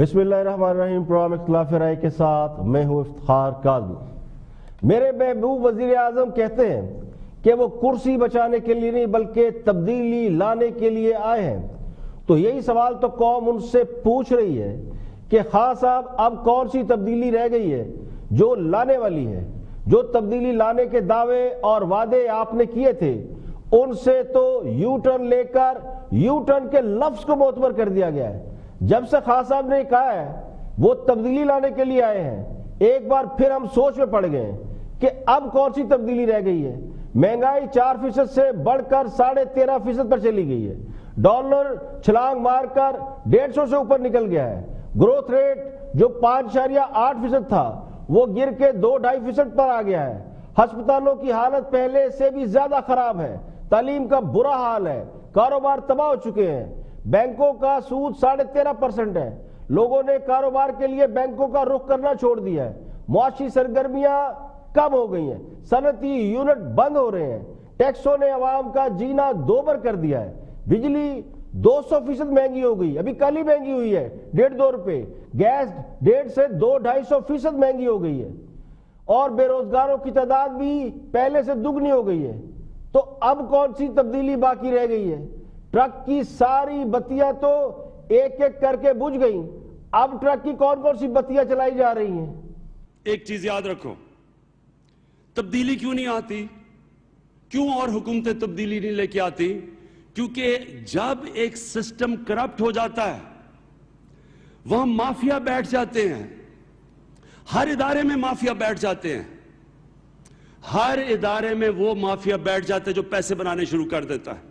بسم اللہ الرحمن الرحیم۔ پروگرام اختلاف رائے کے ساتھ میں ہوں افتخار کاظمی۔ میرے محبوب وزیر اعظم کہتے ہیں کہ وہ کرسی بچانے کے لیے نہیں بلکہ تبدیلی لانے کے لیے آئے ہیں، تو یہی سوال تو قوم ان سے پوچھ رہی ہے کہ خان صاحب اب کون سی تبدیلی رہ گئی ہے جو لانے والی ہے؟ جو تبدیلی لانے کے دعوے اور وعدے آپ نے کیے تھے ان سے تو یو ٹرن لے کر یو ٹرن کے لفظ کو معتبر کر دیا گیا ہے۔ جب سے خان صاحب نے کہا ہے وہ تبدیلی لانے کے لیے آئے ہیں، ایک بار پھر ہم سوچ میں پڑ گئے کہ اب کون سی تبدیلی رہ گئی ہے۔ مہنگائی 4% سے بڑھ کر 13.5% پر چلی گئی ہے، ڈالر چھلانگ مار کر 150 سے اوپر نکل گیا ہے، گروتھ ریٹ جو 5.8% تھا وہ گر کے 2.5% پر آ گیا ہے، ہسپتالوں کی حالت پہلے سے بھی زیادہ خراب ہے، تعلیم کا برا حال ہے، کاروبار تباہ ہو چکے ہیں، بینکوں کا سود 13.5% ہے، لوگوں نے کاروبار کے لیے بینکوں کا رخ کرنا چھوڑ دیا ہے، معاشی سرگرمیاں کم ہو گئی ہیں، صنعتی یونٹ بند ہو رہے ہیں، ٹیکسوں نے عوام کا جینا دوبر کر دیا ہے، بجلی 200% مہنگی ہو گئی، ابھی کل ہی مہنگی ہوئی ہے 1.5-2 روپے، گیس 1.5 سے 200-250% مہنگی ہو گئی ہے، اور بے روزگاروں کی تعداد بھی پہلے سے دگنی ہو گئی ہے۔ تو اب کون سی تبدیلی باقی رہ گئی ہے؟ ٹرک کی ساری بتیاں تو ایک ایک کر کے بجھ گئیں، اب ٹرک کی کون کون سی بتیاں چلائی جا رہی ہیں؟ ایک چیز یاد رکھو، تبدیلی کیوں نہیں آتی؟ کیوں اور حکومتیں تبدیلی نہیں لے کے آتی؟ کیونکہ جب ایک سسٹم کرپٹ ہو جاتا ہے وہاں مافیا بیٹھ جاتے ہیں، ہر ادارے میں مافیا بیٹھ جاتے ہیں، ہر ادارے میں وہ مافیا بیٹھ جاتے ہیں جو پیسے بنانے شروع کر دیتا ہے۔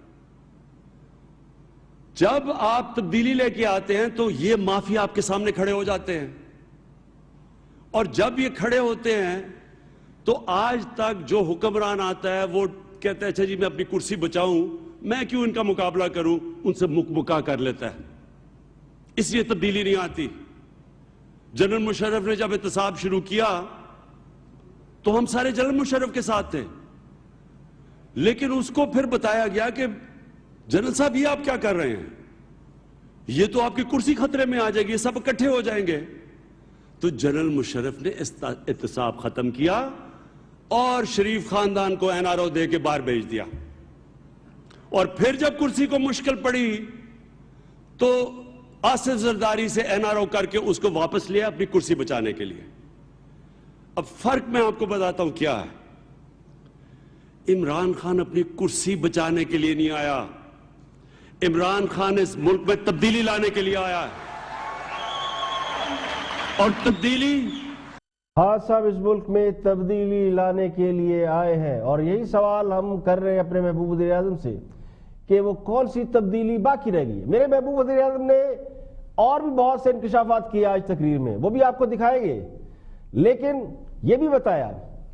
جب آپ تبدیلی لے کے آتے ہیں تو یہ مافیا آپ کے سامنے کھڑے ہو جاتے ہیں، اور جب یہ کھڑے ہوتے ہیں تو آج تک جو حکمران آتا ہے وہ کہتا ہے اچھا جی میں اپنی کرسی بچاؤں، میں کیوں ان کا مقابلہ کروں، ان سے مکا کر لیتا ہے، اس لیے تبدیلی نہیں آتی۔ جنرل مشرف نے جب احتساب شروع کیا تو ہم سارے جنرل مشرف کے ساتھ تھے، لیکن اس کو پھر بتایا گیا کہ جنرل صاحب یہ آپ کیا کر رہے ہیں، یہ تو آپ کی کرسی خطرے میں آ جائے گی، سب اکٹھے ہو جائیں گے۔ تو جنرل مشرف نے احتساب ختم کیا اور شریف خاندان کو NRO دے کے باہر بھیج دیا، اور پھر جب کرسی کو مشکل پڑی تو آصف زرداری سے NRO کر کے اس کو واپس لیا اپنی کرسی بچانے کے لیے۔ اب فرق میں آپ کو بتاتا ہوں کیا ہے۔ عمران خان اپنی کرسی بچانے کے لیے نہیں آیا، عمران خان اس ملک میں تبدیلی لانے کے لیے آیا ہے، اور تبدیلی ہاں صاحب اس ملک میں تبدیلی لانے کے لیے آئے ہیں، اور یہی سوال ہم کر رہے ہیں اپنے محبوب وزیر اعظم سے کہ وہ کون سی تبدیلی باقی رہ گئی ہے۔ میرے محبوب وزیر اعظم نے اور بھی بہت سے انکشافات کیے آج تقریر میں، وہ بھی آپ کو دکھائیں گے، لیکن یہ بھی بتایا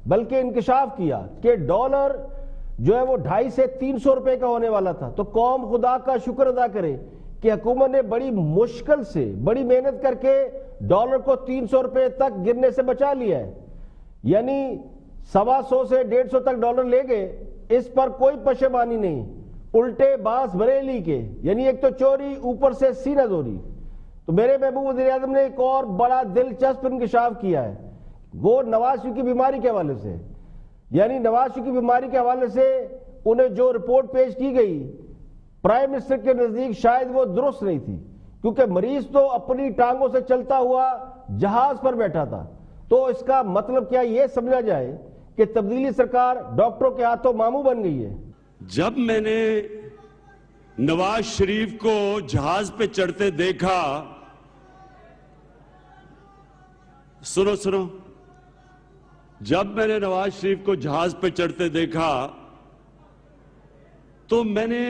بلکہ انکشاف کیا کہ ڈالر جو ہے وہ 250 سے 300 روپے کا ہونے والا تھا، تو قوم خدا کا شکر ادا کرے کہ حکومت نے بڑی مشکل سے بڑی محنت کر کے ڈالر کو 300 روپے تک گرنے سے بچا لیا ہے، یعنی 125 سے 150 تک ڈالر لے گئے، اس پر کوئی پشیمانی نہیں، الٹے باس بریلی کے، یعنی ایک تو چوری اوپر سے سینہ زوری۔ تو میرے محبوب وزیر اعظم نے ایک اور بڑا دلچسپ انکشاف کیا ہے، وہ نواز شریف کی بیماری کے حوالے سے، یعنی نواز شریف کی بیماری کے حوالے سے انہیں جو رپورٹ پیش کی گئی پرائم منسٹر کے نزدیک شاید وہ درست نہیں تھی، کیونکہ مریض تو اپنی ٹانگوں سے چلتا ہوا جہاز پر بیٹھا تھا۔ تو اس کا مطلب کیا یہ سمجھا جائے کہ تبدیلی سرکار ڈاکٹروں کے ہاتھوں ماموں بن گئی ہے؟ جب میں نے نواز شریف کو جہاز پہ چڑھتے دیکھا، سنو، جب میں نے نواز شریف کو جہاز پہ چڑھتے دیکھا تو میں نے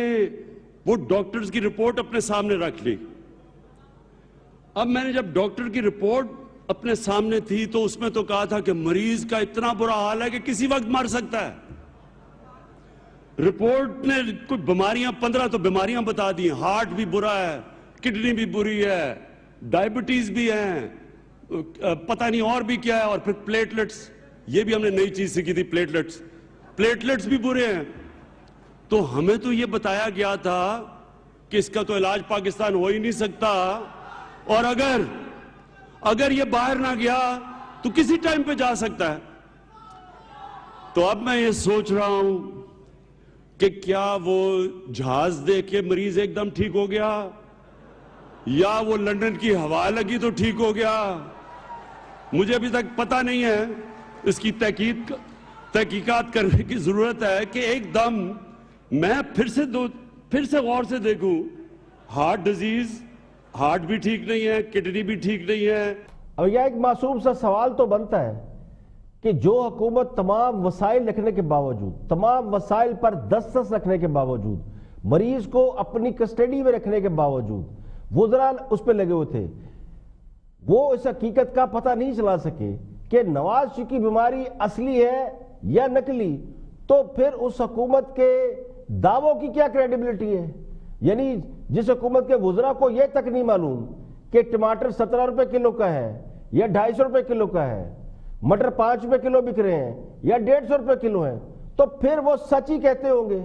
وہ ڈاکٹرز کی رپورٹ اپنے سامنے رکھ لی۔ اب میں نے جب ڈاکٹر کی رپورٹ اپنے سامنے تھی تو اس میں تو کہا تھا کہ مریض کا اتنا برا حال ہے کہ کسی وقت مر سکتا ہے۔ رپورٹ نے کوئی بیماریاں 15 تو بیماریاں بتا دی، ہارٹ بھی برا ہے، کڈنی بھی بری ہے، ڈائبٹیز بھی ہیں، پتہ نہیں اور بھی کیا ہے، اور پھر پلیٹلٹس، یہ بھی ہم نے نئی چیز سیکھی تھی، پلیٹلٹس بھی برے ہیں۔ تو ہمیں تو یہ بتایا گیا تھا کہ اس کا تو علاج پاکستان ہو ہی نہیں سکتا، اور اگر اگر یہ باہر نہ گیا تو کسی ٹائم پہ جا سکتا ہے. تو اب میں یہ سوچ رہا ہوں کہ کیا وہ جہاز دیکھ کے مریض ایک دم ٹھیک ہو گیا یا وہ لندن کی ہوا لگی تو ٹھیک ہو گیا. مجھے ابھی تک پتہ نہیں ہے, اس کی تحقیقات کرنے کی ضرورت ہے کہ ایک دم میں پھر سے غور سے دیکھوں ہارٹ ڈیزیز, ہارٹ بھی ٹھیک نہیں ہے, کڈنی بھی ٹھیک نہیں ہے. اب یہ ایک معصوم سا سوال تو بنتا ہے کہ جو حکومت تمام وسائل رکھنے کے باوجود, تمام وسائل پر دسترس رکھنے کے باوجود, مریض کو اپنی کسٹڈی میں رکھنے کے باوجود وزراء اس پہ لگے ہوئے تھے, وہ اس حقیقت کا پتہ نہیں چلا سکے کہ نواز شریف کی بیماری اصلی ہے یا نقلی, تو پھر اس حکومت کے دعووں کی کیا کریڈیبلٹی ہے. یعنی جس حکومت کے وزراء کو یہ تک نہیں معلوم کہ ٹماٹر 17 روپے کلو کا ہے یا 250 روپے کلو کا ہے, مٹر 5 روپے کلو بک رہے ہیں یا 150 روپے کلو ہیں, تو پھر وہ سچ ہی کہتے ہوں گے.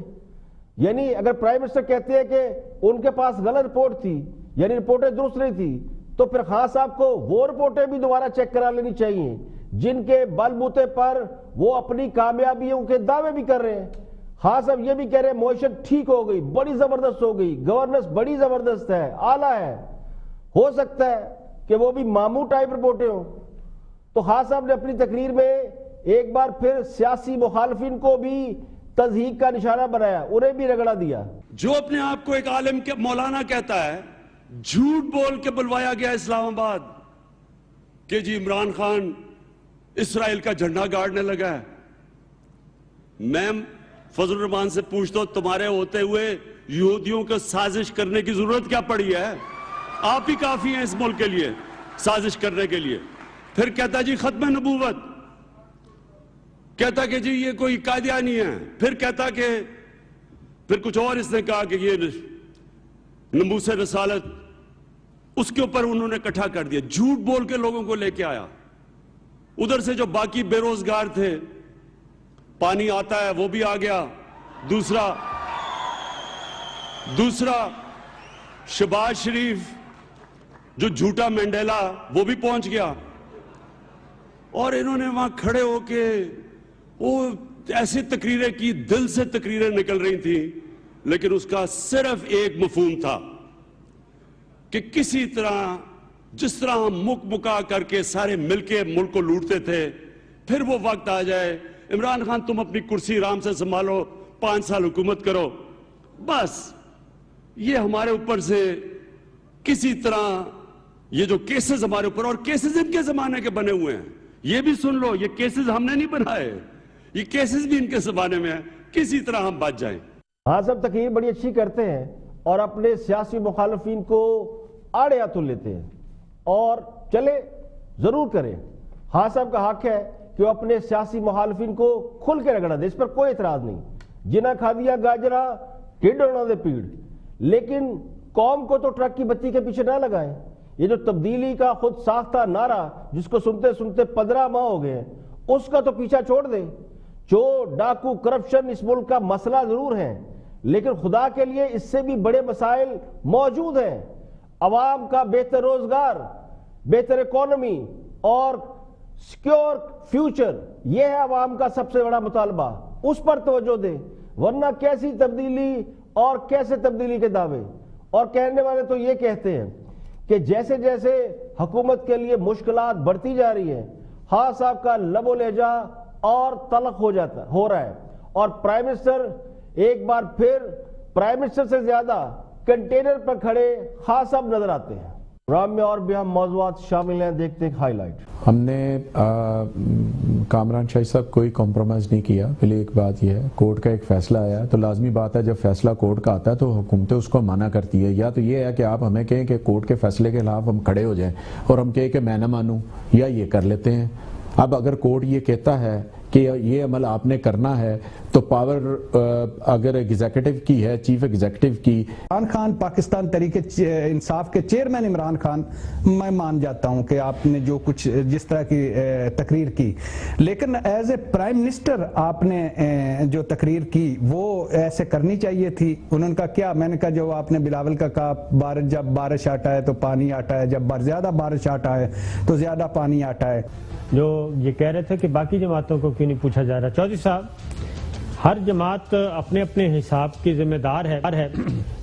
یعنی اگر پرائم منسٹر کہتے ہیں کہ ان کے پاس غلط رپورٹ تھی, یعنی رپورٹیں درست نہیں تھی, تو پھر خان صاحب کو وہ رپورٹیں بھی دوبارہ چیک کرا لینی چاہیے جن کے بل بوتے پر وہ اپنی کامیابیوں کے دعوے بھی کر رہے ہیں. خان صاحب یہ بھی کہہ رہے ہیں معیشت ٹھیک ہو گئی, بڑی زبردست ہو گئی, گورننس بڑی زبردست ہے, اعلیٰ ہے. ہو سکتا ہے کہ وہ بھی ماموں ٹائپ رپورٹیں ہوں. تو خان صاحب نے اپنی تقریر میں ایک بار پھر سیاسی مخالفین کو بھی تضحیک کا نشانہ بنایا, انہیں بھی رگڑا دیا. جو اپنے آپ کو ایک عالم کے مولانا کہتا ہے, جھوٹ بول کے بلوایا گیا اسلام آباد کہ جی عمران خان اسرائیل کا جھنڈا گاڑنے لگا ہے. میں فضل الرحمان سے پوچھتا ہوں, تمہارے ہوتے ہوئے یہودیوں کو سازش کرنے کی ضرورت کیا پڑی ہے؟ آپ ہی کافی ہیں اس ملک کے لیے سازش کرنے کے لیے. پھر کہتا جی ختم نبوت, کہتا کہ جی یہ کوئی قادیانی ہے, پھر کہتا کہ پھر کچھ اور اس نے کہا کہ یہ ناموس رسالت, اس کے اوپر انہوں نے اکٹھا کر دیا, جھوٹ بول کے لوگوں کو لے کے آیا. ادھر سے جو باقی بے روزگار تھے, پانی آتا ہے وہ بھی آ گیا. دوسرا شہباز شریف جو جھوٹا مینڈیلا, وہ بھی پہنچ گیا. اور انہوں نے وہاں کھڑے ہو کے وہ ایسی تقریریں کی, دل سے تقریریں نکل رہی تھیں, لیکن اس کا صرف ایک مفہوم تھا کہ کسی طرح جس طرح ہم مکا کر کے سارے مل کے ملک کو لوٹتے تھے, پھر وہ وقت آ جائے, عمران خان تم اپنی کرسی آرام سے سنبھالو, 5 سال حکومت کرو, بس یہ ہمارے اوپر سے کسی طرح یہ جو کیسز ہمارے اوپر, اور کیسز ان کے زمانے کے بنے ہوئے ہیں, یہ بھی سن لو, یہ کیسز ہم نے نہیں بنائے, یہ کیسز بھی ان کے زمانے میں ہیں, کسی طرح ہم بچ جائیں. ہاں سب تقریر بڑی اچھی کرتے ہیں اور اپنے سیاسی مخالفین کو آڑے ہاتھوں لیتے ہیں, اور چلے ضرور کریں. ہاں صاحب کا حق ہے کہ وہ اپنے سیاسی مخالفین کو کھل کے رگڑا دے, اس پر کوئی اعتراض نہیں. جنہ کھا دیا گاجرا ٹھڈ ہونا دے پیڑ, لیکن قوم کو تو ٹرک کی بتی کے پیچھے نہ لگائیں. یہ جو تبدیلی کا خود ساختہ نعرہ جس کو سنتے سنتے 15 ماہ ہو گئے, اس کا تو پیچھا چھوڑ دیں. جو ڈاکو کرپشن اس ملک کا مسئلہ ضرور ہے, لیکن خدا کے لیے اس سے بھی بڑے مسائل موجود ہیں. عوام کا بہتر روزگار, بہتر اکانومی اور سیکیور فیوچر, یہ ہے عوام کا سب سے بڑا مطالبہ, اس پر توجہ دیں. ورنہ کیسی تبدیلی اور کیسے تبدیلی کے دعوے. اور کہنے والے تو یہ کہتے ہیں کہ جیسے جیسے حکومت کے لیے مشکلات بڑھتی جا رہی ہیں, خان صاحب کا لب و لہجہ اور تلخ ہو رہا ہے, اور پرائم منسٹر ایک بار پھر پرائم منسٹر سے زیادہ کنٹینر پر کھڑے خان صاحب نظر آتے ہیں. پروگرام میں اور بھی ہم موضوعات شامل ہیں, دیکھتے ہیں ہائی لائٹ. ہم نے کامران شاہی صاحب کوئی کمپرومائز نہیں کیا. پہلے ایک بات یہ ہے, کورٹ کا ایک فیصلہ آیا تو لازمی بات ہے جب فیصلہ کورٹ کا آتا ہے تو حکومتیں اس کو منع کرتی ہے. یا تو یہ ہے کہ آپ ہمیں کہیں کہ کورٹ کے فیصلے کے خلاف ہم کھڑے ہو جائیں اور ہم کہیں کہ میں نہ مانوں, یا یہ کر لیتے ہیں. اب اگر کورٹ یہ کہتا ہے کہ یہ عمل آپ نے کرنا ہے تو پاور اگر ایگزیکٹو کی ہے، چیف ایگزیکٹو کی. عمران خان پاکستان تحریک انصاف کے چیئرمین عمران خان، میں مان جاتا ہوں کہ آپ نے جو کچھ جس طرح کی تقریر کی، لیکن ایز اے پرائم منسٹر آپ نے جو تقریر کی وہ ایسے کرنی چاہیے تھی. انہوں نے کہا کیا؟ میں نے کہا جو آپ نے بلاول کا کہا، جب بارش آتا ہے تو پانی آتا ہے، جب زیادہ بارش آتا ہے تو زیادہ پانی آتا ہے. جو یہ کہہ رہے تھے کہ باقی جماعتوں کو کیوں نہیں پوچھا جا رہا. چودھری صاحب، ہر جماعت اپنے اپنے حساب کی ذمہ دار ہے،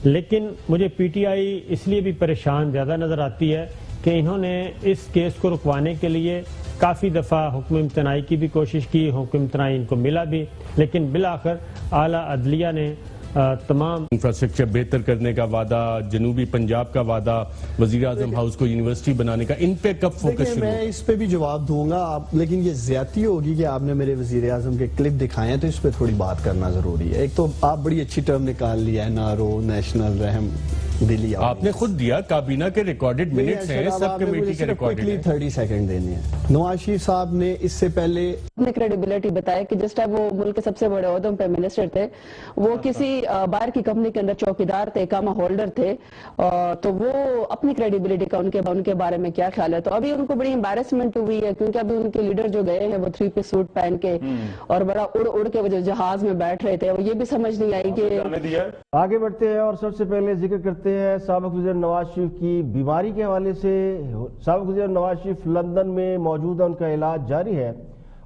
لیکن مجھے پی ٹی آئی اس لیے بھی پریشان زیادہ نظر آتی ہے کہ انہوں نے اس کیس کو رکوانے کے لیے کافی دفعہ حکم امتناعی کی بھی کوشش کی، حکم امتناعی ان کو ملا بھی، لیکن بالآخر اعلیٰ عدلیہ نے تمام انفراسٹرکچر بہتر کرنے کا وعدہ، جنوبی پنجاب کا وعدہ، وزیراعظم ہاؤس کو یونیورسٹی بنانے کا، ان پہ کب فوکس شروع؟ میں اس پہ بھی جواب دوں گا، لیکن یہ زیادتی ہوگی کہ آپ نے میرے وزیراعظم کے کلپ دکھائے ہیں تو اس پہ تھوڑی بات کرنا ضروری ہے. ایک تو آپ بڑی اچھی ٹرم نکال لیا ہے، نارو، نیشنل رحم دلی. آپ نے خود دیا، کابینہ کے ریکارڈڈ منٹس ہیں، سب کمیٹی کے ریکارڈڈ ہیں. 30 سیکنڈ دینے ہیں. نواز شریف صاحب نے اس سے پہلے اپنی کریڈیبلٹی بتایا کہ جس ٹائم وہ ملک کے سب سے بڑے عہدوں پہ منسٹر تھے، وہ کسی باہر کی کمپنی کے اندر چوکیدار تھے، اقامہ ہولڈر تھے، تو وہ اپنی کریڈیبلٹی کا ان کے بارے میں کیا خیال ہے. تو ابھی ان کو بڑی امبیرسمنٹ ہوئی ہے کیونکہ ابھی ان کے لیڈر جو گئے ہیں وہ 3 پیس سوٹ پہن کے اور بڑا اڑ کے وہ جو جہاز میں بیٹھ رہے تھے، وہ یہ بھی سمجھ نہیں آئی کہ آگے بڑھتے ہیں اور سب سے پہلے ذکر کرتے ہیں سابق وزیر نواز شریف کی بیماری کے حوالے سے. سابق وزیر نواز شریف لندن میں موجود ہیں، ان کا علاج جاری ہے.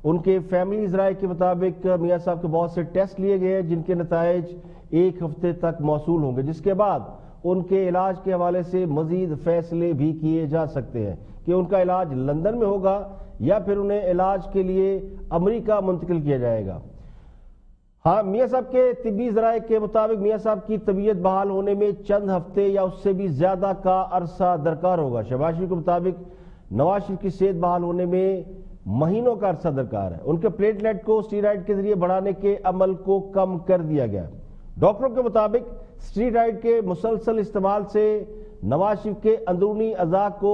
ان کے فیملی ذرائع کے مطابق میاں صاحب کے بہت سے ٹیسٹ لیے گئے ہیں جن کے نتائج 1 ہفتے تک موصول ہوں گے، جس کے بعد ان کے علاج کے حوالے سے مزید فیصلے بھی کیے جا سکتے ہیں کہ ان کا علاج لندن میں ہوگا یا پھر انہیں علاج کے لیے امریکہ منتقل کیا جائے گا. ہاں، میاں صاحب کے طبی ذرائع کے مطابق میاں صاحب کی طبیعت بحال ہونے میں چند ہفتے یا اس سے بھی زیادہ کا عرصہ درکار ہوگا. شہباز شریف کے مطابق نواز شریف کی صحت بحال ہونے میں مہینوں کا عرصہ درکار ہے. ان کے پلیٹلیٹ کو اسٹیرائڈ کے ذریعے بڑھانے کے عمل کو کم کر دیا گیا. ڈاکٹروں کے مطابق اسٹیرائڈ کے مسلسل استعمال سے نواز شریف کے اندرونی اعضاء کو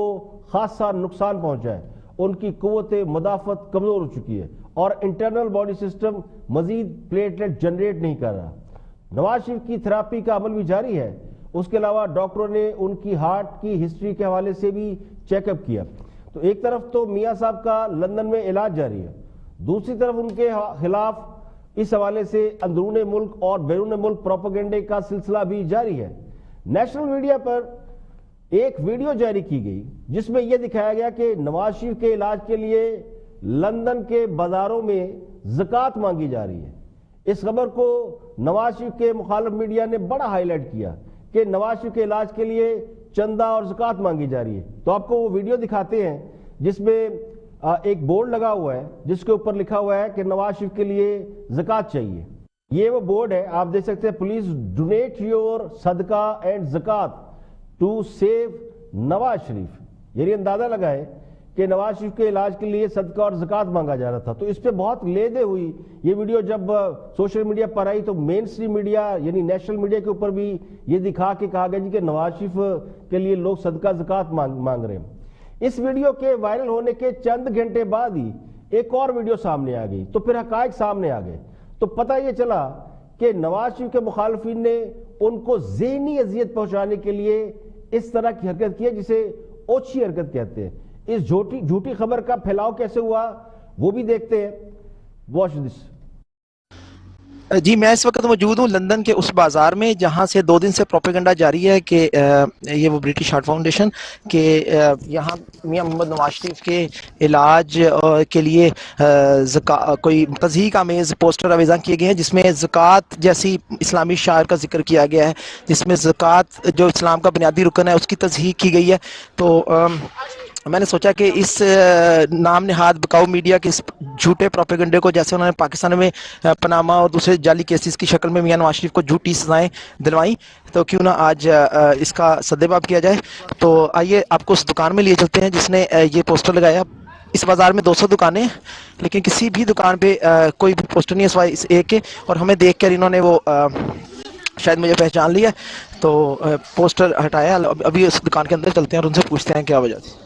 خاصا نقصان پہنچا ہے. ان کی قوت مدافعت کمزور ہو چکی ہے اور انٹرنل باڈی سسٹم مزید پلیٹلیٹ جنریٹ نہیں کر رہا. نواز شریف کی تھراپی کا عمل بھی جاری ہے. اس کے علاوہ ڈاکٹروں نے ان کی ہارٹ کی ہسٹری کے حوالے سے بھی چیک اپ کیا. تو ایک طرف تو میاں صاحب کا لندن میں علاج جاری ہے، دوسری طرف ان کے خلاف اس حوالے سے اندرون ملک اور بیرون ملک پروپیگنڈے کا سلسلہ بھی جاری ہے. نیشنل میڈیا پر ایک ویڈیو جاری کی گئی جس میں یہ دکھایا گیا کہ نواز شریف کے علاج کے لیے لندن کے بازاروں میں زکوٰۃ مانگی جا رہی ہے. اس خبر کو نواز شریف کے مخالف میڈیا نے بڑا ہائی لائٹ کیا کہ نواز شریف کے علاج کے لیے چندہ اور زکوٰۃ مانگی جا رہی ہے. تو آپ کو وہ ویڈیو دکھاتے ہیں جس میں ایک بورڈ لگا ہوا ہے جس کے اوپر لکھا ہوا ہے کہ نواز شریف کے لیے زکوٰۃ چاہیے. یہ وہ بورڈ ہے، آپ دیکھ سکتے ہیں، پلیز ڈونیٹ یور صدقہ اینڈ زکوٰۃ ٹو سیو نواز شریف. یعنی اندازہ لگائے کہ نواز شریف کے علاج کے لیے صدقہ اور زکوٰۃ مانگا جا رہا تھا. تو اس پہ بہت لیدے ہوئی. یہ ویڈیو جب سوشل میڈیا پر آئی تو مین سٹریم میڈیا یعنی نیشنل میڈیا کے اوپر بھی یہ دکھا کے کہا گیا جی کہ نواز شریف کے لیے لوگ صدقہ زکوٰۃ مانگ رہے ہیں. اس ویڈیو کے وائرل ہونے کے چند گھنٹے بعد ہی ایک اور ویڈیو سامنے آ گئی تو پھر حقائق سامنے آ گئے. تو پتہ یہ چلا کہ نواز شریف کے مخالفین نے ان کو ذہنی اذیت پہنچانے کے لیے اس طرح کی حرکت کی ہے جسے اوچھی حرکت کہتے ہیں. اس جھوٹی خبر کا پھیلاؤ کیسے ہوا وہ بھی دیکھتے ہیں. Watch this. جی، میں اس وقت موجود ہوں لندن کے اس بازار میں جہاں سے 2 دن سے پروپیگنڈا جاری ہے کہ یہ وہ برٹش ہارٹ فاؤنڈیشن کہ یہاں میاں محمد نواز شریف کے علاج کے لیے کوئی تضحیک آمیز پوسٹر آویزاں کیے گئے ہیں جس میں زکوٰۃ جیسی اسلامی شعائر کا ذکر کیا گیا ہے، جس میں زکوٰۃ جو اسلام کا بنیادی رکن ہے اس کی تضحیک کی گئی ہے. تو میں نے سوچا کہ اس نام نہاد بکاؤ میڈیا کے اس جھوٹے پروپیگنڈے کو، جیسے انہوں نے پاکستان میں پاناما اور دوسرے جعلی کیسز کی شکل میں میاں نواز شریف کو جھوٹی سزائیں دلوائیں، تو کیوں نہ آج اس کا سدباب کیا جائے. تو آئیے آپ کو اس دکان میں لیے چلتے ہیں جس نے یہ پوسٹر لگایا. اس بازار میں 200 دکانیں لیکن کسی بھی دکان پہ کوئی بھی پوسٹر نہیں ہے سوائے اس ایک کے، اور ہمیں دیکھ کر انہوں نے وہ شاید مجھے پہچان لیا تو پوسٹر ہٹایا. ابھی اس دکان کے اندر چلتے ہیں اور ان سے پوچھتے ہیں کیا وجہ تھی.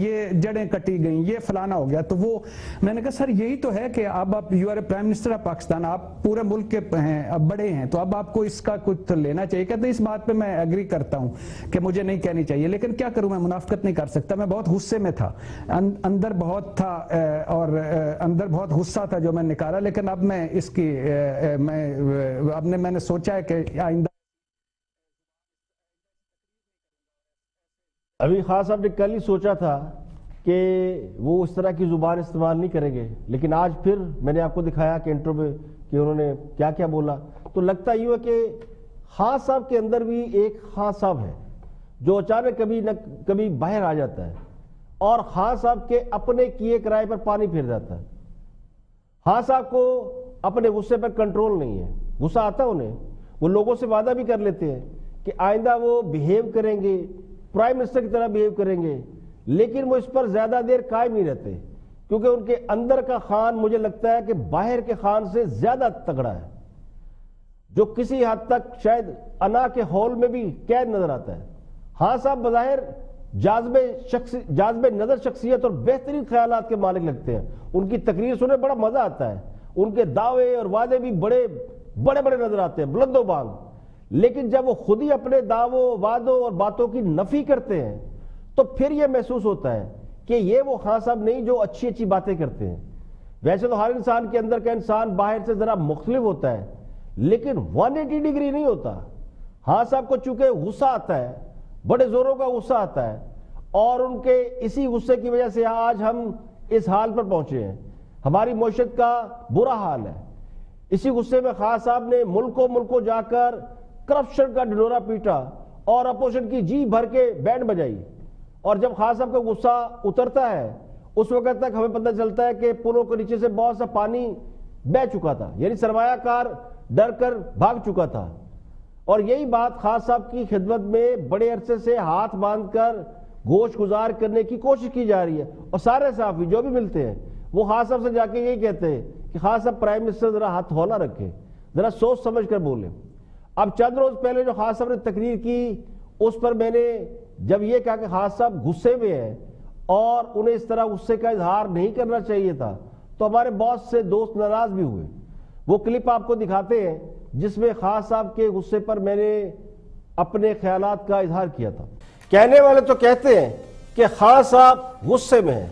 یہ جڑیں کٹی گئیں، یہ فلانا ہو گیا. تو وہ میں نے کہا سر یہی تو ہے کہ اب آپ you are a prime minister of Pakistan, آپ پورے ملک کے ہیں، اب بڑے ہیں، تو اب آپ کو اس کا کچھ لینا چاہیے. کہتے ہیں اس بات پہ میں ایگری کرتا ہوں کہ مجھے نہیں کہنی چاہیے، لیکن کیا کروں، میں منافقت نہیں کر سکتا. میں بہت غصے میں تھا، اندر بہت تھا، اور اندر بہت غصہ تھا جو میں نکالا. لیکن اب میں اس کی میں نے سوچا ہے کہ آئندہ ابھی خان صاحب نے کل ہی سوچا تھا کہ وہ اس طرح کی زبان استعمال نہیں کریں گے، لیکن آج پھر میں نے آپ کو دکھایا کہ انٹرو میں کہ انہوں نے کیا کیا بولا. تو لگتا یہ ہے کہ خان صاحب کے اندر بھی ایک خان صاحب ہے جو اچانک کبھی نہ کبھی باہر آ جاتا ہے اور خان صاحب کے اپنے کیے کرائے پر پانی پھیر جاتا ہے. خان صاحب کو اپنے غصے پر کنٹرول نہیں ہے، غصہ آتا ہے انہیں، وہ لوگوں سے وعدہ بھی کر لیتے ہیں کہ آئندہ وہ بہیو کریں گے، پرائم منسٹر کی طرح بہیو کریں گے، لیکن وہ اس پر زیادہ دیر قائم نہیں رہتے کیونکہ ان کے اندر کا خان مجھے لگتا ہے کہ باہر کے خان سے زیادہ تگڑا ہے، جو کسی حد تک شاید انا کے ہول میں بھی قید نظر آتا ہے. خان صاحب بظاہر جاذب نظر شخصیت اور بہترین خیالات کے مالک لگتے ہیں. ان کی تقریر سنے بڑا مزہ آتا ہے، ان کے دعوے اور وعدے بھی بڑے بڑے نظر آتے ہیں، بلند و بانگ. لیکن جب وہ خود ہی اپنے دعووں، وعدوں اور باتوں کی نفی کرتے ہیں تو پھر یہ محسوس ہوتا ہے کہ یہ وہ خان صاحب نہیں جو اچھی اچھی باتیں کرتے ہیں. ویسے تو ہر انسان کے اندر کا انسان باہر سے ذرا مختلف ہوتا ہے، لیکن 180 ڈگری نہیں ہوتا. خان صاحب کو چونکہ غصہ آتا ہے، بڑے زوروں کا غصہ آتا ہے، اور ان کے اسی غصے کی وجہ سے آج ہم اس حال پر پہنچے ہیں. ہماری معیشت کا برا حال ہے. اسی غصے میں خان صاحب نے ملکوں جا کر کرپشن کا ڈھنڈورا پیٹا اور اپوزیشن کی جی بھر کے بینڈ بجائی. اور جب خان صاحب کا غصہ اترتا ہے اس وقت تک ہمیں پتہ چلتا ہے کہ پلوں کے نیچے سے بہت سا پانی بہہ چکا تھا، یعنی سرمایہ کار ڈر کر بھاگ چکا تھا. اور یہی بات خان صاحب کی خدمت میں بڑے عرصے سے ہاتھ باندھ کر گوش گزار کرنے کی کوشش کی جا رہی ہے. اور سارے صحافی جو بھی ملتے ہیں وہ خان صاحب سے جا کے یہی کہتے ہیں کہ خان صاحب پرائم منسٹر ذرا ہاتھ ہولا رکھے، ذرا سوچ سمجھ کر بولیں. اب چند روز پہلے جو خان صاحب نے تقریر کی اس پر میں نے جب یہ کہا کہ خان صاحب غصے میں ہیں اور انہیں اس طرح غصے کا اظہار نہیں کرنا چاہیے تھا، تو ہمارے بہت سے دوست ناراض بھی ہوئے. وہ کلپ آپ کو دکھاتے ہیں جس میں خان صاحب کے غصے پر میں نے اپنے خیالات کا اظہار کیا تھا. کہنے والے تو کہتے ہیں کہ خان صاحب غصے میں ہیں.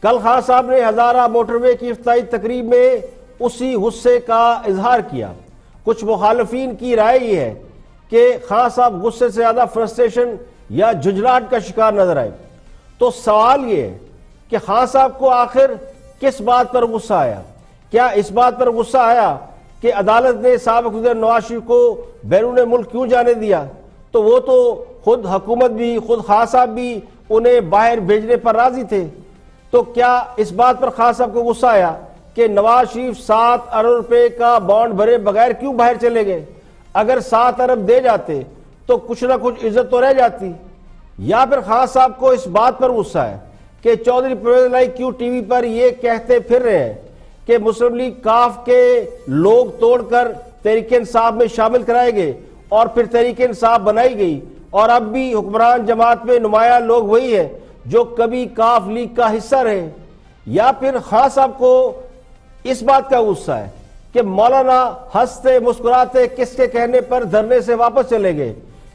کل خان صاحب نے ہزارہ موٹر وے کی افتتاحی تقریب میں اسی غصے کا اظہار کیا. کچھ مخالفین کی رائے یہ ہے کہ خان صاحب غصے سے زیادہ فرسٹریشن یا جھنجھلاہٹ کا شکار نظر آئے. تو سوال یہ ہے کہ خان صاحب کو آخر کس بات پر غصہ آیا؟ کیا اس بات پر غصہ آیا کہ عدالت نے سابق وزیر نواز شریف کو بیرون ملک کیوں جانے دیا؟ تو وہ تو خود حکومت بھی، خود خان صاحب بھی انہیں باہر بھیجنے پر راضی تھے. تو کیا اس بات پر خان صاحب کو غصہ آیا کہ نواز شریف 7 ارب روپے کا بانڈ بھرے بغیر کیوں باہر چلے گئے؟ اگر 7 ارب دے جاتے تو کچھ نہ کچھ عزت تو رہ جاتی. یا پھر خان صاحب کو اس بات پر غصہ ہے کہ چودھری پرویز الہی کیوں ٹی وی پر یہ کہتے پھر رہے ہیں کہ مسلم لیگ کاف کے لوگ توڑ کر تحریک انصاف میں شامل کرائے گئے اور پھر تحریک انصاف بنائی گئی، اور اب بھی حکمران جماعت میں نمایاں لوگ وہی ہیں جو کبھی کاف لیگ کا حصہ رہے. یا پھر خان صاحب کو اس بات کا غصہ ہے کہ مولانا ہنستے مسکراتے کس کے کہنے پر دھرنے سے واپس چلے گئے،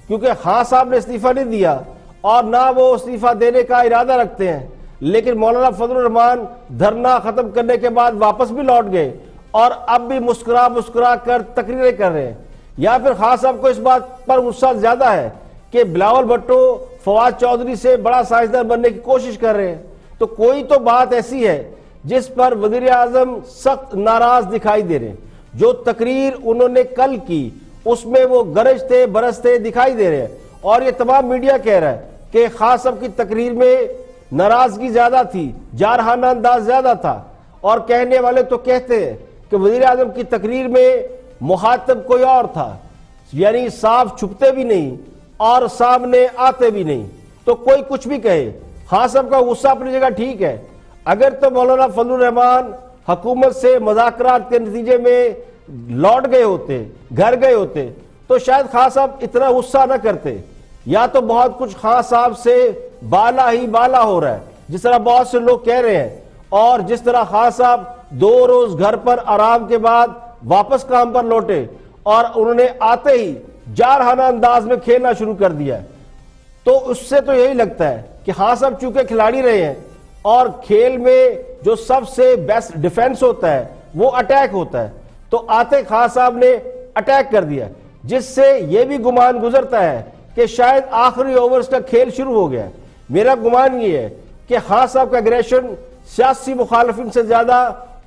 کیونکہ خان صاحب نے استعفیٰ نہیں دیا اور نہ وہ استعفیٰ دینے کا ارادہ رکھتے ہیں. لیکن مولانا فضل الرحمان دھرنا ختم کرنے کے بعد واپس بھی لوٹ گئے اور اب بھی مسکرا کر تقریریں کر رہے ہیں. یا پھر خان صاحب کو اس بات پر غصہ زیادہ ہے کہ بلاول بھٹو فواد چودھری سے بڑا سائنسدان بننے کی کوشش کر رہے ہیں. تو کوئی تو بات ایسی ہے جس پر وزیر اعظم سخت ناراض دکھائی دے رہے ہیں. جو تقریر انہوں نے کل کی اس میں وہ گرجتے برستے دکھائی دے رہے ہیں، اور یہ تمام میڈیا کہہ رہا ہے کہ خان صاحب کی تقریر میں ناراضگی زیادہ تھی، جارحانہ انداز زیادہ تھا. اور کہنے والے تو کہتے ہیں کہ وزیر اعظم کی تقریر میں مخاطب کوئی اور تھا، یعنی صاف چھپتے بھی نہیں اور سامنے آتے بھی نہیں. تو کوئی کچھ بھی کہے، خان صاحب کا غصہ اپنی جگہ ٹھیک ہے. اگر تو مولانا فضل الرحمان حکومت سے مذاکرات کے نتیجے میں لوٹ گئے ہوتے، گھر گئے ہوتے، تو شاید خان صاحب اتنا غصہ نہ کرتے. یا تو بہت کچھ خان صاحب سے بالا ہی بالا ہو رہا ہے جس طرح بہت سے لوگ کہہ رہے ہیں، اور جس طرح خان صاحب 2 روز گھر پر آرام کے بعد واپس کام پر لوٹے اور انہوں نے آتے ہی جارحانہ انداز میں کھیلنا شروع کر دیا، تو اس سے تو یہی لگتا ہے کہ خان صاحب چونکہ کھلاڑی رہے ہیں اور کھیل میں جو سب سے بیسٹ ڈیفنس ہوتا ہے وہ اٹیک ہوتا ہے، تو آتے خان صاحب نے اٹیک کر دیا، جس سے یہ بھی گمان گزرتا ہے کہ شاید آخری اوورز کا کھیل شروع ہو گیا۔ میرا گمان یہ ہے کہ خان صاحب کا اگریشن سیاسی مخالفین سے زیادہ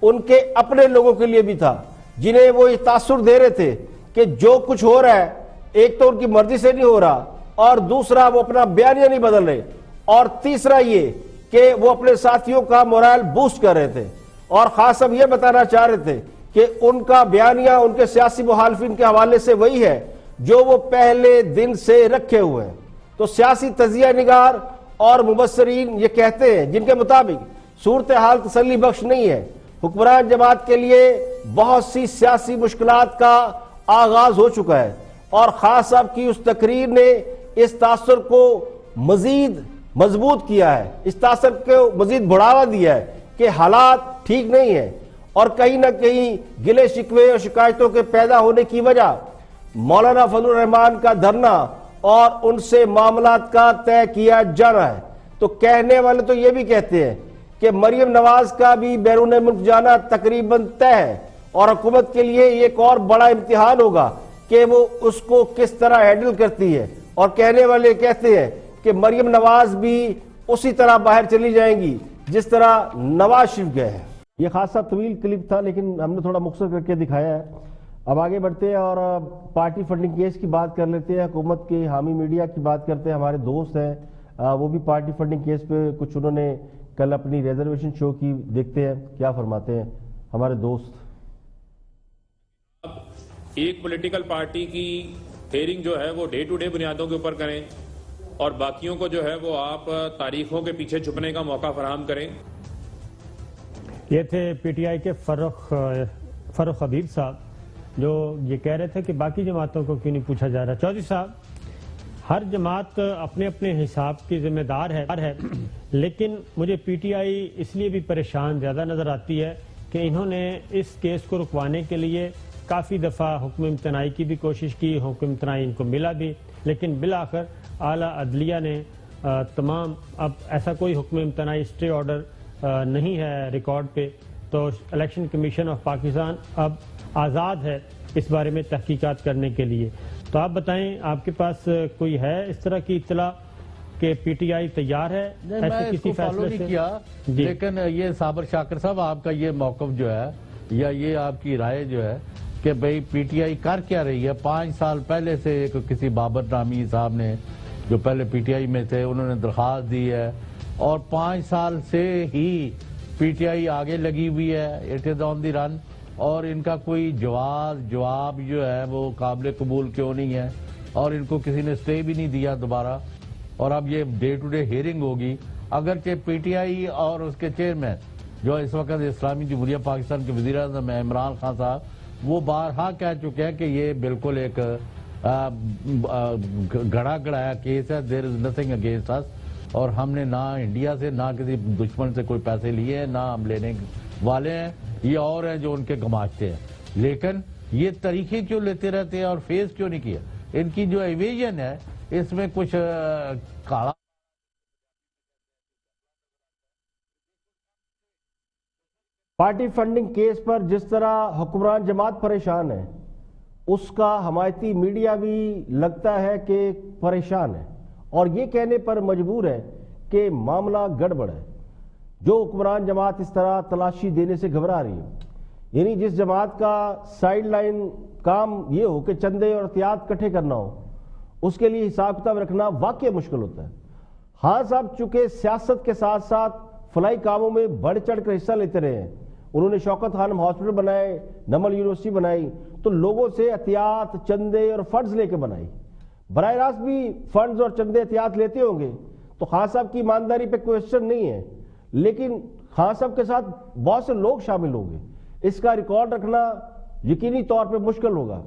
ان کے اپنے لوگوں کے لیے بھی تھا، جنہیں وہ یہ تاثر دے رہے تھے کہ جو کچھ ہو رہا ہے ایک تو ان کی مرضی سے نہیں ہو رہا، اور دوسرا وہ اپنا بیانیہ نہیں بدل رہے، اور تیسرا یہ کہ وہ اپنے ساتھیوں کا مورال بوسٹ کر رہے تھے، اور خان صاحب یہ بتانا چاہ رہے تھے کہ ان کا بیانیہ ان کے سیاسی مخالفین کے حوالے سے وہی ہے جو وہ پہلے دن سے رکھے ہوئے ہیں۔ تو سیاسی تجزیہ نگار اور مبصرین یہ کہتے ہیں جن کے مطابق صورتحال تسلی بخش نہیں ہے، حکمران جماعت کے لیے بہت سی سیاسی مشکلات کا آغاز ہو چکا ہے، اور خان صاحب کی اس تقریر نے اس تاثر کو مزید مضبوط کیا ہے، اس تاثر کو مزید بڑھاوا دیا ہے کہ حالات ٹھیک نہیں ہیں، اور کہیں نہ کہیں گلے شکوے اور شکایتوں کے پیدا ہونے کی وجہ مولانا فضل الرحمان کا دھرنا اور ان سے معاملات کا طے کیا جانا ہے۔ تو کہنے والے تو یہ بھی کہتے ہیں کہ مریم نواز کا بھی بیرون ملک جانا تقریباً طے ہے، اور حکومت کے لیے ایک اور بڑا امتحان ہوگا کہ وہ اس کو کس طرح ہینڈل کرتی ہے، اور کہنے والے کہتے ہیں کہ مریم نواز بھی اسی طرح باہر چلی جائیں گی جس طرح نواز شریف گئے ہیں۔ یہ خاصا طویل کلپ تھا لیکن ہم نے تھوڑا مختصر کر کے دکھایا ہے۔ اب آگے بڑھتے ہیں اور پارٹی فنڈنگ کیس کی بات کر لیتے ہیں، حکومت کے حامی میڈیا کی بات کرتے ہیں۔ ہمارے دوست ہیں وہ بھی پارٹی فنڈنگ کیس پہ کچھ انہوں نے کل اپنی ریزرویشن شو کی، دیکھتے ہیں کیا فرماتے ہیں ہمارے دوست۔ ایک پولیٹیکل پارٹی کی ہیئرنگ جو ہے وہ ڈے ٹو ڈے بنیادوں کے اوپر کریں، اور باقیوں کو جو ہے وہ آپ تاریخوں کے پیچھے چھپنے کا موقع فراہم کریں۔ یہ تھے پی ٹی آئی کے فاروق حبیب صاحب جو یہ کہہ رہے تھے کہ باقی جماعتوں کو کیوں نہیں پوچھا جا رہا۔ چودھری صاحب، ہر جماعت اپنے اپنے حساب کی ذمہ دار ہے، لیکن مجھے پی ٹی آئی اس لیے بھی پریشان زیادہ نظر آتی ہے کہ انہوں نے اس کیس کو رکوانے کے لیے کافی دفعہ حکم امتناعی کی بھی کوشش کی، حکم امتناعی ان کو ملا بھی، لیکن بالآخر اعلیٰ عدلیہ نے تمام، اب ایسا کوئی حکم امتناعی اسٹے آرڈر نہیں ہے ریکارڈ پہ، تو الیکشن کمیشن آف پاکستان اب آزاد ہے اس بارے میں تحقیقات کرنے کے لیے۔ تو آپ بتائیں، آپ کے پاس کوئی ہے اس طرح کی اطلاع کہ پی ٹی آئی تیار ہے ایسے کسی فیصلے سے؟ نہیں کیا، لیکن یہ صابر شاکر صاحب آپ کا یہ موقف جو ہے یا یہ آپ کی رائے جو ہے کہ بھئی پی ٹی آئی کر کیا رہی ہے؟ 5 سال پہلے سے ایک کسی بابر نامی صاحب نے جو پہلے پی ٹی آئی میں تھے انہوں نے درخواست دی ہے، اور 5 سال سے ہی پی ٹی آئی آگے لگی ہوئی ہے، اٹ از آن دی رن، اور ان کا کوئی جواب جو ہے وہ قابل قبول کیوں نہیں ہے، اور ان کو کسی نے سٹے بھی نہیں دیا دوبارہ، اور اب یہ ڈے ٹو ڈے ہیئرنگ ہوگی۔ اگرچہ پی ٹی آئی اور اس کے چیئرمین جو اس وقت اسلامی جمہوریہ پاکستان کے وزیر اعظم عمران خان صاحب، وہ بارہا کہہ چکے ہیں کہ یہ بالکل ایک گڑا گڑایا کیس ہے، دیر از نتھنگ اگینسٹ اس، اور ہم نے نہ انڈیا سے نہ کسی دشمن سے کوئی پیسے لیے ہیں، نہ ہم لینے والے ہیں، یہ اور ہیں جو ان کے گماشتے ہیں۔ لیکن یہ طریقے کیوں لیتے رہتے ہیں اور فیس کیوں نہیں کیا؟ ان کی جو ایویژن ہے اس میں کچھ کالا۔ پارٹی فنڈنگ کیس پر جس طرح حکمران جماعت پریشان ہے، اس کا حمایتی میڈیا بھی لگتا ہے کہ پریشان ہے، اور یہ کہنے پر مجبور ہے کہ معاملہ گڑبڑ ہے۔ جو حکمران جماعت اس طرح تلاشی دینے سے گھبرا رہی ہے، یعنی جس جماعت کا سائیڈ لائن کام یہ ہو کہ چندے اور احتیاط کٹھے کرنا ہو، اس کے لیے حساب کتاب رکھنا واقعی مشکل ہوتا ہے۔ خان صاحب چونکہ سیاست کے ساتھ ساتھ فلاحی کاموں میں بڑھ چڑھ کر حصہ لیتے رہے ہیں، انہوں نے شوکت خانم ہاسپٹل بنائے، نمل یونیورسٹی بنائی، تو لوگوں سے احتیاط، چندے اور فنڈز لے کے بنائی۔ براہ راست بھی فنڈز اور چندے احتیاط لیتے ہوں گے تو خان صاحب کی ایمانداری پہ کوئسچن نہیں ہے، لیکن خان صاحب کے ساتھ بہت سے لوگ شامل ہوں گے، اس کا ریکارڈ رکھنا یقینی طور پہ مشکل ہوگا۔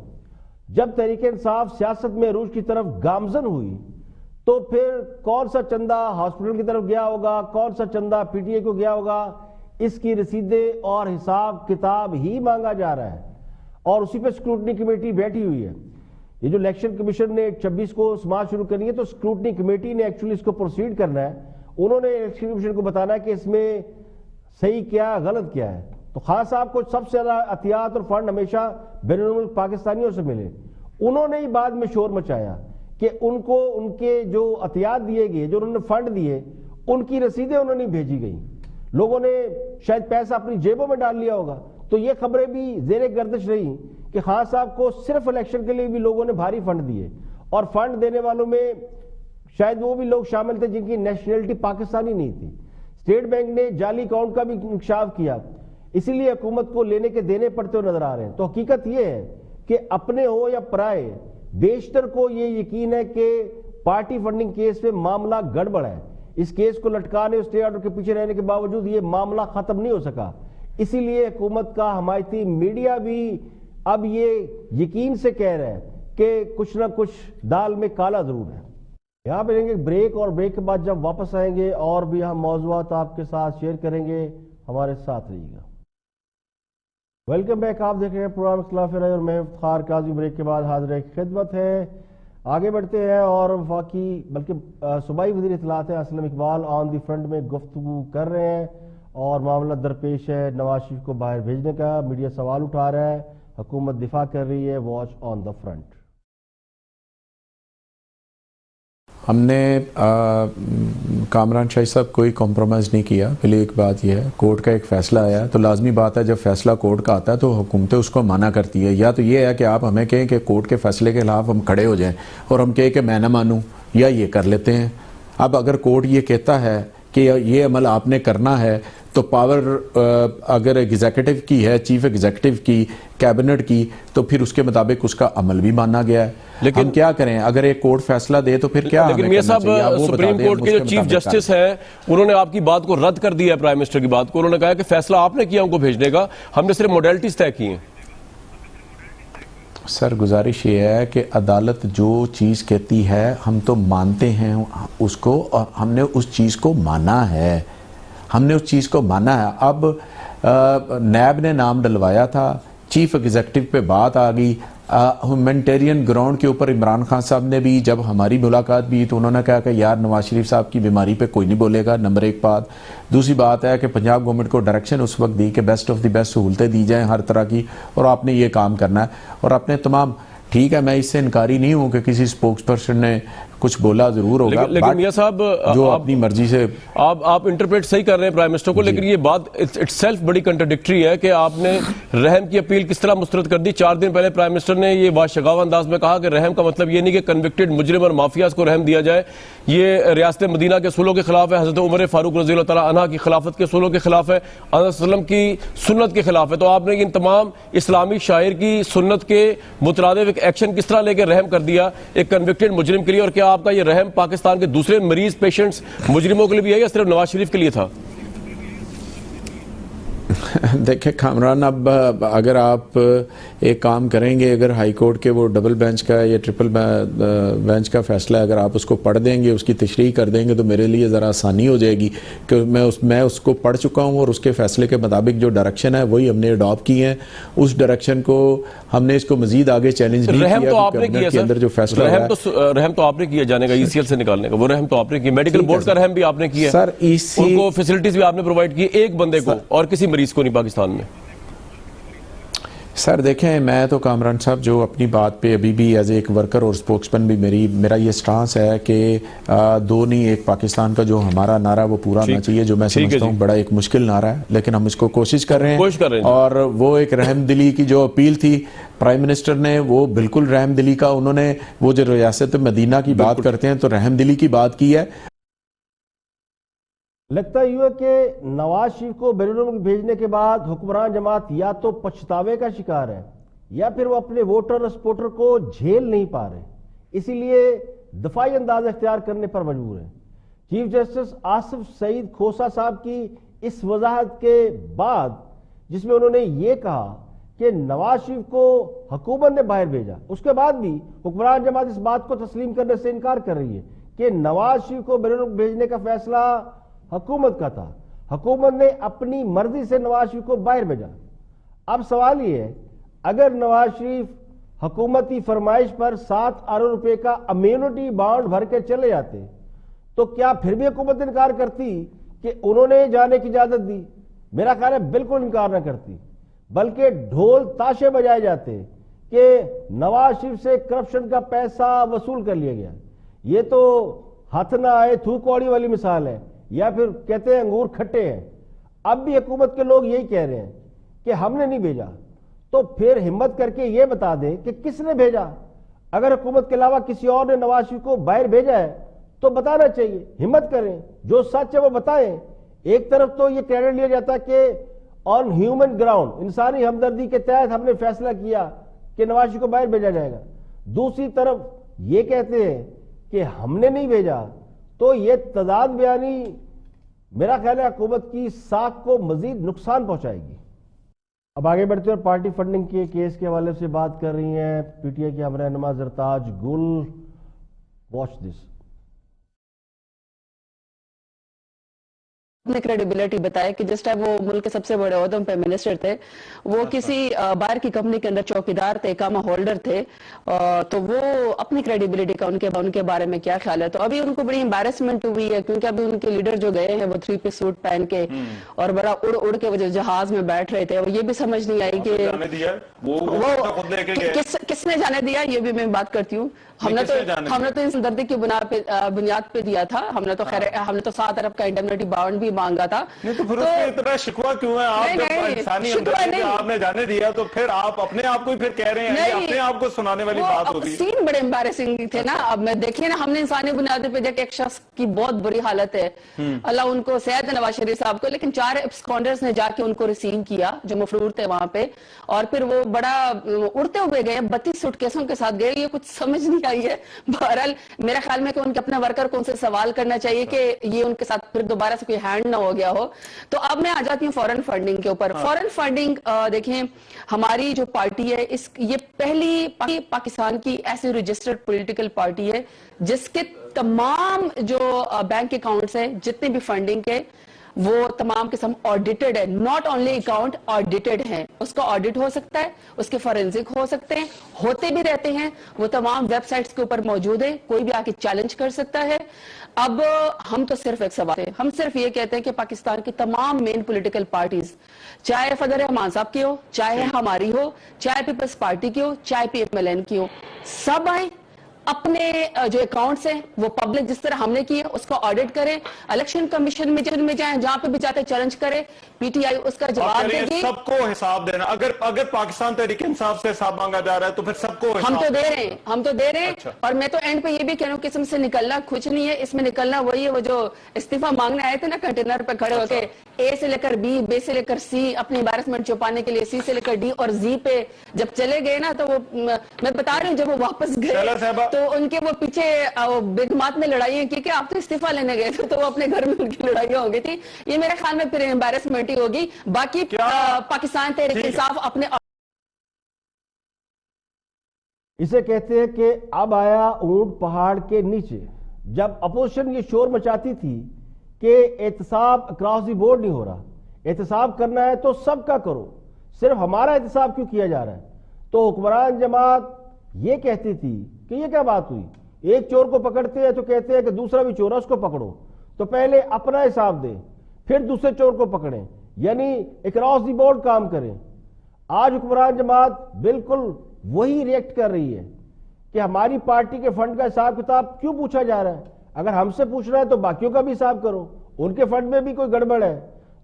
جب تحریک انصاف سیاست میں عروج کی طرف گامزن ہوئی تو پھر کون سا چندہ ہاسپٹل کی طرف گیا ہوگا، کون سا چندہ پی ٹی آئی کو گیا ہوگا، اس کی رسیدیں اور حساب کتاب ہی مانگا جا رہا ہے، اور اسی پہ سکروٹنی کمیٹی بیٹھی ہوئی ہے۔ یہ جو الیکشن کمیشن نے 26 کو سماعت شروع کرنی ہے، تو سکروٹنی کمیٹی نے ایکچولی اس کو پروسیڈ کرنا ہے، انہوں نے الیکشن کمیشن کو بتانا ہے کہ اس میں صحیح کیا غلط کیا ہے۔ تو خان صاحب کو سب سے زیادہ عطیات اور فنڈ ہمیشہ بین الملک پاکستانیوں سے ملے، انہوں نے ہی بعد میں شور مچایا کہ ان کو ان کے جو عطیات دیے گئے، جو انہوں نے فنڈ دیے، ان کی رسیدیں انہوں نے بھیجی گئیں، لوگوں نے شاید پیسہ اپنی جیبوں میں ڈال لیا ہوگا۔ تو یہ خبریں بھی زیر گردش رہی کہ خان صاحب کو صرف الیکشن کے لیے بھی لوگوں نے بھاری فنڈ دیے، اور فنڈ دینے والوں میں شاید وہ بھی لوگ شامل تھے جن کی نیشنلٹی پاکستانی نہیں تھی۔ اسٹیٹ بینک نے جعلی اکاؤنٹ کا بھی انکشاف کیا، اسی لیے حکومت کو لینے کے دینے پڑتے ہوئے نظر آ رہے ہیں۔ تو حقیقت یہ ہے کہ اپنے ہو یا پرائے، بیشتر کو یہ یقین ہے کہ پارٹی فنڈنگ کیس پہ معاملہ گڑبڑ ہے۔ اس کیس کو لٹکانے اور اسٹے آرڈر کے پیچھے رہنے کے باوجود یہ معاملہ ختم نہیں ہو سکا، اسی لیے حکومت کا حمایتی میڈیا بھی اب یہ یقین سے کہہ رہا ہے کہ کچھ نہ کچھ دال میں کالا ضرور ہے۔ یہاں پہ لیں گے بریک، اور بریک کے بعد جب واپس آئیں گے اور بھی ہم موضوعات آپ کے ساتھ شیئر کریں گے، ہمارے ساتھ رہیے گا۔ ویلکم بیک، آپ دیکھ رہے ہیں پروگرام اختلاف رائے اور میں افتخار کاظمی۔ بریک کے بعد حاضر خدمت ہے، آگے بڑھتے ہیں اور وفاقی بلکہ صوبائی وزیر اطلاعات اسلم اقبال آن دی فرنٹ میں گفتگو کر رہے ہیں، اور معاملہ درپیش ہے نواز شریف کو باہر بھیجنے کا۔ میڈیا سوال اٹھا رہا ہے، حکومت دفاع کر رہی ہے، واچ آن دا فرنٹ۔ ہم نے کامران شاہی صاحب کوئی کمپرومائز نہیں کیا۔ پہلے ایک بات یہ ہے، کورٹ کا ایک فیصلہ آیا تو لازمی بات ہے جب فیصلہ کورٹ کا آتا ہے تو حکومتیں اس کو مانا کرتی ہے، یا تو یہ ہے کہ آپ ہمیں کہیں کہ کورٹ کے فیصلے کے خلاف ہم کھڑے ہو جائیں اور ہم کہیں کہ میں نہ مانوں، یا یہ کر لیتے ہیں۔ اب اگر کورٹ یہ کہتا ہے کہ یہ عمل آپ نے کرنا ہے تو پاور اگر ایگزیکٹو کی ہے، چیف ایگزیکٹو کی، کیبنٹ کی، تو پھر اس کے مطابق اس کا عمل بھی ماننا گیا ہے۔ لیکن ہم کیا کریں اگر ایک کورٹ فیصلہ دے تو پھر کیا؟ لیکن میاں صاحب سپریم کورٹ کے جو چیف جسٹس ہیں انہوں نے آپ کی بات کو رد کر دیا ہے، پرائم منسٹر کی بات کو، انہوں نے کہا کہ فیصلہ آپ نے کیا ان کو بھیجنے کا، ہم نے صرف موڈیلٹیز طے کی ہیں۔ سر گزارش یہ ہے کہ عدالت جو چیز کہتی ہے ہم تو مانتے ہیں اس کو، اور ہم نے اس چیز کو مانا ہے، ہم نے اس چیز کو مانا ہے۔ اب نیب نے نام ڈلوایا تھا، چیف ایگزیکٹو پہ بات آ گئی، ہیومینٹیرین گراؤنڈ کے اوپر عمران خان صاحب نے بھی جب ہماری ملاقات بھی تو انہوں نے کہا کہ یار نواز شریف صاحب کی بیماری پہ کوئی نہیں بولے گا، نمبر ایک بات۔ دوسری بات ہے کہ پنجاب گورنمنٹ کو ڈائریکشن اس وقت دی کہ بیسٹ آف دی بیسٹ سہولتیں دی جائیں ہر طرح کی، اور آپ نے یہ کام کرنا ہے، اور اپنے تمام ٹھیک ہے، میں اس سے انکاری نہیں ہوں کہ کسی سپوکس پرسن نے کچھ بولا ضرور ہوگا، لیکن میاں صاحب جو اپنی مرضی سے آپ انٹرپریٹ صحیح کر رہے ہیں پرائم منسٹر کو، لیکن یہ بات اٹ سیلف بڑی کنٹرڈکٹری ہے کہ آپ نے رحم کی اپیل کس طرح مسترد کر دی۔ 4 دن پہلے پرائم منسٹر نے یہ بات شگاف انداز میں کہا کہ رحم کا مطلب یہ نہیں کہ کنوکٹڈ مجرم اور مافیاز کو رحم دیا جائے، یہ ریاست مدینہ کے اصولوں کے خلاف ہے، حضرت عمر فاروق رضی اللہ تعالیٰ عنہ کی خلافت کے اصولوں کے خلاف ہے، حضرت صلی اللہ علیہ وسلم کی سنت کے خلاف ہے۔ تو آپ نے ان تمام اسلامی شاعر کی سنت کے مترادف ایک ایکشن کس طرح لے کے رحم کر دیا ایک کنوکٹڈ مجرم کے لیے، اور کیا آپ کا یہ رحم پاکستان کے دوسرے مریض پیشنٹس مجرموں کے لیے بھی ہے یا صرف نواز شریف کے لیے تھا؟ دیکھیں کامران، اب اگر آپ ایک کام کریں گے، اگر ہائی کورٹ کے وہ ڈبل بینچ کا یا ٹرپل بینچ کا فیصلہ اگر آپ اس کو پڑھ دیں گے، اس کی تشریح کر دیں گے تو میرے لیے ذرا آسانی ہو جائے گی، کہ میں اس کو پڑھ چکا ہوں، اور اس کے فیصلے کے مطابق جو ڈائریکشن ہے وہی ہم نے اڈاپٹ کی ہیں۔ اس ڈائریکشن کو ہم نے اس کو مزید آگے چیلنج نہیں کیا، رحم تو آپ نے کیا کے اندر جو فیصلہ رحم تو آپ نے کیا جانے کا ای سی ایل سے نکالنے کا، وہ رحم تو آپ نے کیا، میڈیکل بورڈ کا رحم بھی آپ نے کیا، سر ان کو فیسلٹیز بھی آپ نے پرووائڈ کی، ایک بندے کو اور کسی مریض کو نہیں پاکستان میں۔ سر دیکھیں، میں تو کامران صاحب جو اپنی بات پہ ابھی بھی ایز ایک ورکر اور سپوکسمین بھی میرا یہ سٹانس ہے کہ دو نہیں ایک پاکستان کا جو ہمارا نعرہ وہ پورا ہونا چاہیے، جو میں سمجھتا ہوں بڑا ایک مشکل نعرہ ہے، لیکن ہم اس کو کوشش کر رہے ہیں، اور وہ ایک رحم دلی کی جو اپیل تھی پرائم منسٹر نے، وہ بالکل رحم دلی کا، انہوں نے وہ جو ریاست مدینہ کی بات کرتے ہیں تو رحم دلی کی بات کی ہے۔ لگتا یہ ہے کہ نواز شریف کو بیرون ملک بھیجنے کے بعد حکمران جماعت یا تو پچھتاوے کا شکار ہے، یا پھر وہ اپنے ووٹر اور سپورٹر کو جھیل نہیں پا رہے، اسی لیے دفاعی انداز اختیار کرنے پر مجبور ہیں۔ چیف جسٹس آصف سعید کھوسہ صاحب کی اس وضاحت کے بعد، جس میں انہوں نے یہ کہا کہ نواز شریف کو حکومت نے باہر بھیجا، اس کے بعد بھی حکمران جماعت اس بات کو تسلیم کرنے سے انکار کر رہی ہے کہ نواز شریف کو بیرون ملک بھیجنے کا فیصلہ حکومت کا تھا. حکومت نے اپنی مرضی سے نواز شریف کو باہر بھیجا. اب سوال یہ ہے اگر نواز شریف حکومتی فرمائش پر 7 ارب روپے کا امیونٹی بانڈ بھر کے چلے جاتے تو کیا پھر بھی حکومت انکار کرتی کہ انہوں نے جانے کی اجازت دی؟ میرا خیال ہے بالکل انکار نہ کرتی، بلکہ ڈھول تاشے بجائے جاتے کہ نواز شریف سے کرپشن کا پیسہ وصول کر لیا گیا. یہ تو ہاتھ نہ آئے تھو کوڑی والی مثال ہے، یا پھر کہتے ہیں انگور کھٹے ہیں. اب بھی حکومت کے لوگ یہی کہہ رہے ہیں کہ ہم نے نہیں بھیجا. تو پھر ہمت کر کے یہ بتا دیں کہ کس نے بھیجا. اگر حکومت کے علاوہ کسی اور نے نواز شریف کو باہر بھیجا ہے تو بتانا چاہیے، ہمت کریں، جو سچ ہے وہ بتائیں. ایک طرف تو یہ کریڈٹ لیا جاتا کہ آن ہیومن گراؤنڈ، انسانی ہمدردی کے تحت ہم نے فیصلہ کیا کہ نواز شریف کو باہر بھیجا جائے گا. دوسری طرف یہ کہتے ہیں کہ ہم نے نہیں بھیجا. تو یہ تضاد بیانی میرا خیال ہے حکومت کی ساکھ کو مزید نقصان پہنچائے گی. اب آگے بڑھتے ہیں اور پارٹی فنڈنگ کے کیس کے حوالے سے بات کر رہی ہیں پی ٹی آئی کی ہم رہنما زرتاج گل. Watch this. نے کریڈیبلٹی بتایا کہ جس ٹائم وہ ملک کے سب سے بڑے عہدوں پہ منسٹر تھے، وہ کسی باہر کی کمپنی کے اندر چوکیدار تھے، اقامہ ہولڈر تھے، تو وہ اپنی کریڈیبلٹی کا ان کے بارے میں کیا خیال ہے. تو ابھی ان کو بڑی امبیرسمنٹ ہوئی ہے کیونکہ ابھی ان کے لیڈر جو گئے ہیں وہ 3 پیس سوٹ پہن کے اور بڑا اڑ کے وہ جو جہاز میں بیٹھ رہے تھے، وہ یہ بھی سمجھ نہیں آئی کہ کس نے جانے دیا. یہ بھی میں بات کرتی ہوں. ہم نے تو اس دردی کی بنیاد پہ دیا تھا. ہم نے تو 7 ارب کا انڈیمنٹی بانڈ بھی مانگا تھا. تو پھر اس میں اتنا شکوہ کیوں ہے؟ آپ انسانی ہمدردی آپ نے جانے دیا تو پھر آپ اپنے آپ کو پھر کہہ رہے ہیں، اپنے آپ کو سنانے والی بات ہوگی. سین بڑے امبیرسنگ تھے نا. اب میں دیکھیں نا، ہم نے انسانی بنیادوں پہ دیکھ ایک شخص کی بہت بری حالت ہے، اللہ ان کو صحت ہے، نواز شریف صاحب کو، لیکن 4 ایبسکونڈرز نے جا کے ان کو ریسیو کیا جو مفرور تھے وہاں پہ، اور پھر وہ بڑا اڑتے ہوئے گئے، 32 سوٹ کیسوں کے ساتھ گئے. یہ کچھ سمجھ نہیں آئی ہے. بہرحال میرا خیال میں کہ ان کے اپنے ورکر کو ان سے سوال کرنا چاہیے کہ یہ ان کے ساتھ پھر دوبارہ سے کوئی ہینڈ نہ ہو گیا ہو. تو اب میں آ جاتی ہوں فورن فنڈنگ کے اوپر. فورن فنڈنگ دیکھیں، ہماری جو پارٹی ہے یہ پہلی پاکستان کی ایسی رجسٹرڈ پولیٹیکل پارٹی ہے جس کے تمام جو بینک اکاؤنٹس ہیں، جتنے بھی فنڈنگ کے، وہ تمام قسم آڈیٹڈ ہے. ناٹ اونلی اکاؤنٹ آڈیٹڈ ہیں. اس کا آڈٹ ہو سکتا ہے، اس کے فورنزک ہو سکتے ہیں، ہوتے بھی رہتے ہیں. وہ تمام ویب سائٹس کے اوپر موجود ہیں، کوئی بھی آ کے چیلنج کر سکتا ہے. اب ہم تو صرف ایک سوال ہے، ہم صرف یہ کہتے ہیں کہ پاکستان کی تمام مین پولیٹیکل پارٹیز، چاہے فدر رحمان صاحب کی ہو، چاہے ہماری ہو، چاہے پیپلز پارٹی کی ہو، چاہے پی ایم ایل این کی ہو، سب آئیں، اپنے جو اکاؤنٹس ہیں وہ پبلک جس طرح ہم نے کی ہے اس کو آڈٹ کریں. الیکشن کمیشن میں جائیں، جہاں پہ بھی جاتے چیلنج کریں، پی ٹی آئی اس کا جواب دے گی. سب کو حساب دینا. اگر پاکستان تحریک انصاف سے حساب مانگا جا رہا ہے تو پھر سب کو ہم تو دے رہے ہیں. اور میں تو اینڈ پہ یہ بھی کہہ رہا ہوں کہ اس میں سے نکلنا کچھ نہیں ہے. اس میں نکلنا وہی ہے وہ جو استعفیٰ مانگنے آئے تھے نا کنٹینر پہ کھڑے ہو کے، اے سے لے کر بی، بی سے لے کر سی، اپنی امبیرسمنٹ چھپانے کے لیے سی سے لے کر ڈی اور زی پہ جب چلے گئے نا، تو وہ میں بتا رہی ہوں جب وہ واپس گئے تو ان کے وہ پیچھے بیگمات میں لڑائیاں کی کہ آپ تو استعفیٰ لینے گئے تھے، تو وہ اپنے گھر میں ان کی لڑائیاں ہو گئی تھی. یہ میرے خیال میں پھر امبیرسمنٹ ہی ہوگی. باقی پاکستان تحریک انصاف اپنے اسے کہتے ہیں کہ اب آیا اونٹ پہاڑ کے نیچے. جب اپوزیشن یہ شور مچاتی تھی کہ احتساب اکراس دی بورڈ نہیں ہو رہا، احتساب کرنا ہے تو سب کا کرو، صرف ہمارا احتساب کیوں کیا جا رہا ہے، تو حکمران جماعت یہ کہتی تھی کہ یہ کیا بات ہوئی، ایک چور کو پکڑتے ہیں تو کہتے ہیں کہ دوسرا بھی چور ہے اس کو پکڑو. تو پہلے اپنا حساب دیں پھر دوسرے چور کو پکڑیں، یعنی اکراس دی بورڈ کام کریں. آج حکمران جماعت بالکل وہی ریئیکٹ کر رہی ہے کہ ہماری پارٹی کے فنڈ کا حساب کتاب کیوں پوچھا جا رہا ہے. اگر ہم سے پوچھ رہا ہے تو باقیوں کا بھی حساب کرو، ان کے فنڈ میں بھی کوئی گڑبڑ ہے.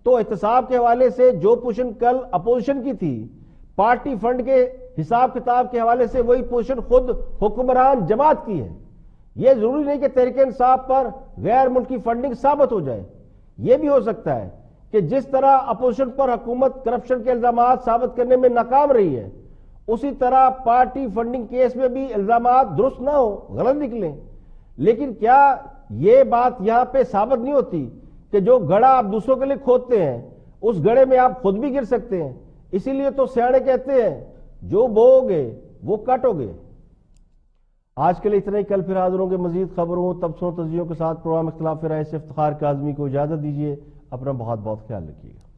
تو احتساب کے حوالے سے جو پوزیشن کل اپوزیشن کی تھی، پارٹی فنڈ کے حساب کتاب کے حوالے سے وہی پوزیشن خود حکمران جماعت کی ہے. یہ ضروری نہیں کہ تحریک انصاف پر غیر ملکی فنڈنگ ثابت ہو جائے. یہ بھی ہو سکتا ہے کہ جس طرح اپوزیشن پر حکومت کرپشن کے الزامات ثابت کرنے میں ناکام رہی ہے، اسی طرح پارٹی فنڈنگ کیس میں بھی الزامات درست نہ ہو، غلط نکلیں. لیکن کیا یہ بات یہاں پہ ثابت نہیں ہوتی کہ جو گڑھا آپ دوسروں کے لیے کھودتے ہیں اس گڑھے میں آپ خود بھی گر سکتے ہیں؟ اسی لیے تو سیاڑے کہتے ہیں جو بو گے وہ کٹو گے. آج کے لیے اتنا ہی. کل پھر حاضر ہوں گے مزید خبروں تبصروں تجزیوں کے ساتھ. پروگرام اختلاف رائے سے افتخار کاظمی کو اجازت دیجیے. اپنا بہت بہت خیال رکھیے گا.